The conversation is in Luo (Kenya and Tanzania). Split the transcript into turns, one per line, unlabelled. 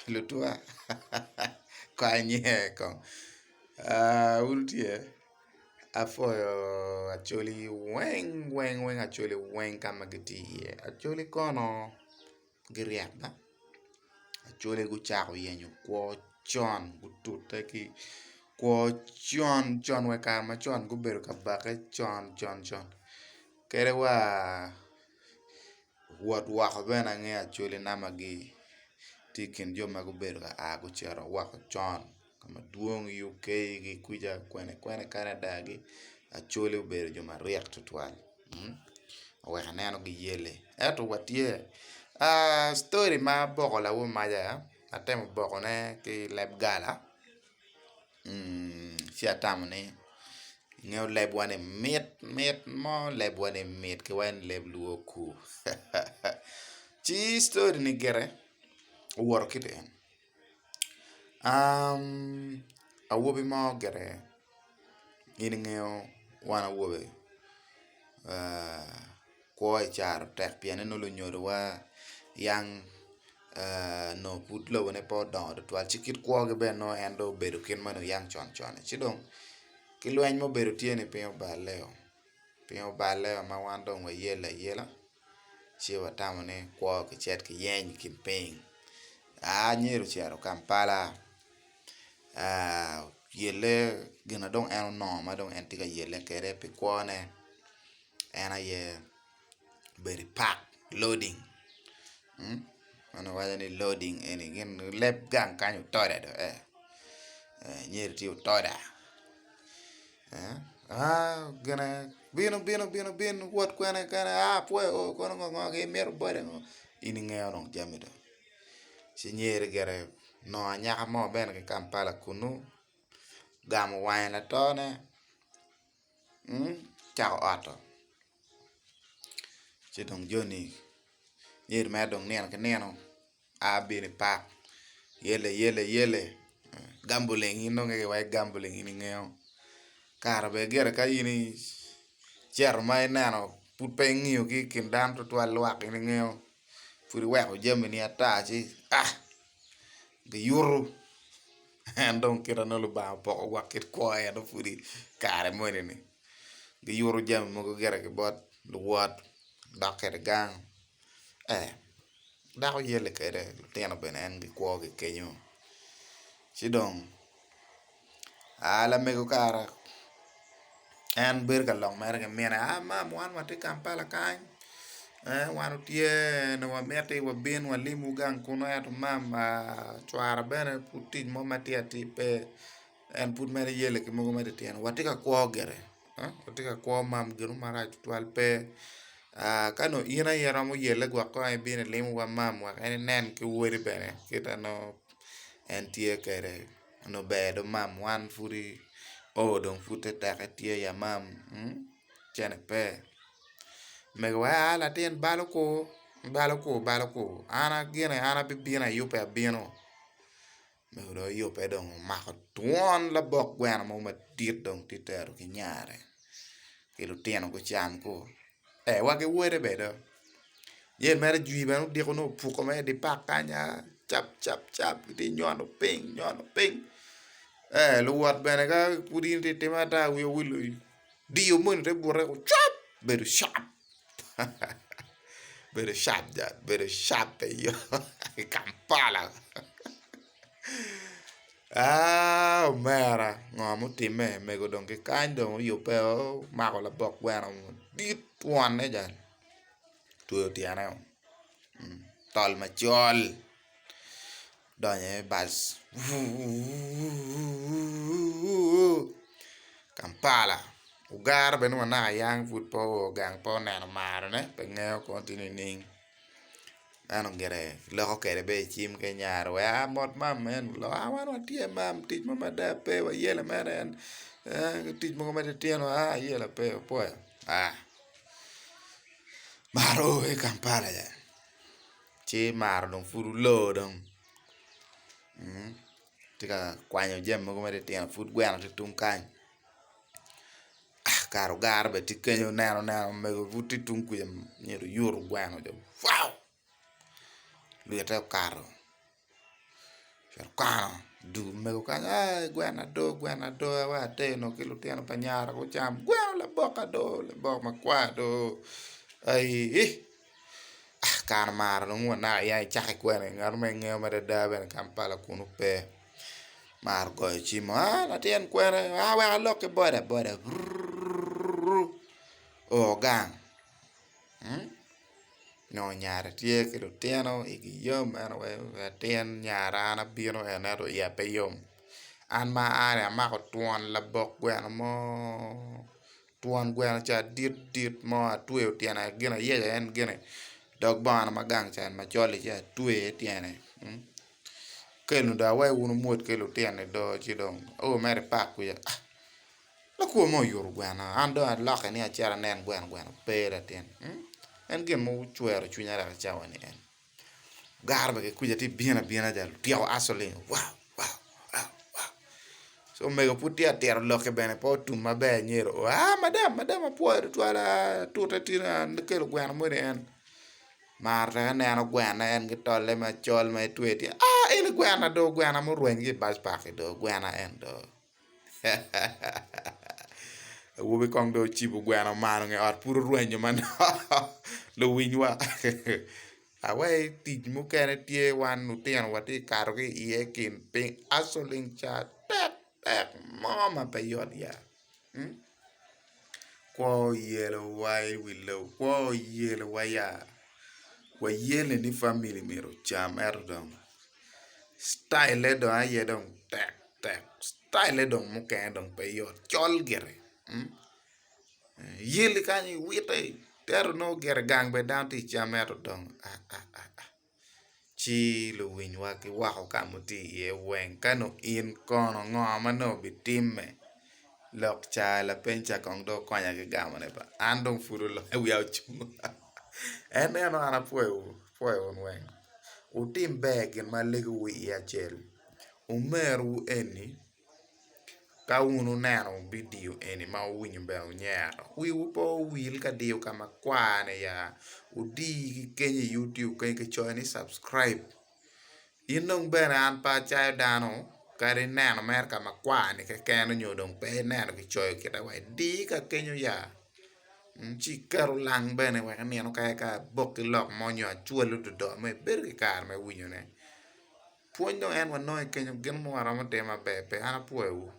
Lutua. Kanye con. Ultie. Afoyo actually weng actually weng kamagiti. Actually kono giriaba. Actually guchako yenyo kwo chon gututa ki kwo chon weka ma chon gubedo kabake chon. Kere what wako bena nge actually namagi tikin jo magubedo ka guchero wako chon kama duong UK gi kuja kwene Canada gi actually ubedo jo mariek tutwal. Weka neno gi yele. Eto watie story ma boko la wo maja atemo boko ne ki leb gala. Si atamo ne ngeo leb wane mit mo leb wane mit ki wan leb luo ku. Chi story ni gere uworo kite en. Awobi mo gere ini ngeo wana awobi kwa charo tek piane no lo nyodo wa yang no put lo ne po don twal chikit kwa ge ben no endo bedo kin mano yang chon chidong kilweny mo bedo tiene pio baleo ma wan dong wa yela chi watamo ne kwa ke chet ke yeny kin ping nyeru chero Kampala yele gina dong eno no ma dong entiga yele kere pe kwa ne ena ye very pack loading ano wala ni loading eni gen lep gang kanyo toda do nyer ti toda gana bino what kana pues kono ngo ge mer bore ngo ini ngero jamido si nyer gere no anya mo ben ke Kampala kunu gam wine tone chao ato chidong joni nyer ma dong neno ke neno bini pak yele gambling ino nge wa gambling ini ngeo karabe gere ka ini cher mai nano put pe ngio ki kindam to twal wak ini ngeo furi wa jemini atachi ge yuru andong kira no lu ba po wakit ko eno furi kare mo ni ge yuru jam mo gere ke bot lu wat daket gang dako yele kere teno benen ge ko ge kenyo sidong ala mego kara en ber ka long mer ke mena mam wan wati Kampala kan wan tie no wa mete wa bin wa limu gang kuno ya to mam chwara bene puti mo matia ti pe en put mere yele ke mo mete tien wati ka ko gere wati ka ko mam gero mara twal pe kano ina yera mo yele gwa ko ai bin limu wa mam wa en nen ke wori bene kita no en tie kere no bedo mam wan furi dong fute ta tie ya mam chene pe me wa la tien baloko ana gene ana bibina yupe bino me do yupe dong ma tuon la bok gwana mo ma tit dong titero ki nyare kilo tieno ko cham ko wa ke wore bedo ye mere jui ba no de ko no pu ko me di pakanya chap di nyono ping lu wat bene ka pudin te temata we will dio mun te burre ko chap better sharp that better sharp yo Kampala mera ngomu time me go don ke kando yo pe ma ko la bok wana dit one ne jan tu ti ana tol ma chol donye bas Kampala ugar benu na yang football gang po na mar ne pengen continue ning ano gere lo kere be chim ke nyar wa mot mam men lo awan tie mam tich mo mada pe wa yele meren tich mo mada tieno yele pe po maro e Kampala ya chi mar dong furu lo dong tika kwanyo jem mo mada tieno fut gwana te tung kan caro garbe ti kenyo neno me vuti tunku ya nyeru yuru gwano de wow lu ya caro pero kano du mego ka ai gwena do wa te no ki lutino pa nyara ko cham gwena la boka do le bok ma kwa do ai kan mar no na ya chake kwene ngar me nge ma da ben Kampala kunu pe mar go chi ma la tien kwene wa loke boda o gang no nyara tie ke lutino iki yom an we tien nyara na bino ena ro ya pe yom an ma are ma ko tuon la bok gwena mo tuon gwena cha dit mo tuwe tiena gina ye en gina dog bana magang chan ma choli cha tuwe tiene kelu da wai unu mot kelu tiene do chidong o mere pak ku ya la ko mo yor gwena ando la ka ni achara nen gwena pera tien en ge mo chwer chunya ra chawani en garba ke kuja ti biena ja tio asole wow so mega putia ter loke bene po tu mabe nyero madam po tu ala tu ta tina kelu gwena mo en mar ta neno gwena en gi tolle ma chol ma tweti en gwena do gwena mo rwen gi bas pak do gwena en do wo be kong do chibu gwena mano nge ot puro rwen man lo winywa awai tij mo kene tie wan nu tien wati karo gi ie kin ping asoling cha tek mama pe yod ya ko yelo wai wilo ko yelo waya wa yele ni family mero cham erdom style do aye dong tek style dong mo ken dong pe yo chol gere yele kani wite ter no gere gang be down ti cham erdom chi lo win wa ki wa ko kamuti ye wen kano in kono ngoma no bitime lok cha la pencha kong do konya ke gamane ba andong furu lo wi au chung no ana pueyo wen utim bag in ma lego wi ya chel umeru eni ka unu neno video eni ma winyo be unyero wi upo wil ka dio kama kwane ya udi kenye YouTube kenye choy subscribe inong bena an pa chai dano kare neno mer kama kwane ke keno nyodong pe neno ki choy kita wa di ka kenyo ya chi karo lang bene wa neno ka bok lok monyo chulo do me ber ki kar me winyo ne puonjo en wa noy kenyo gen mo arama tema be ana puewu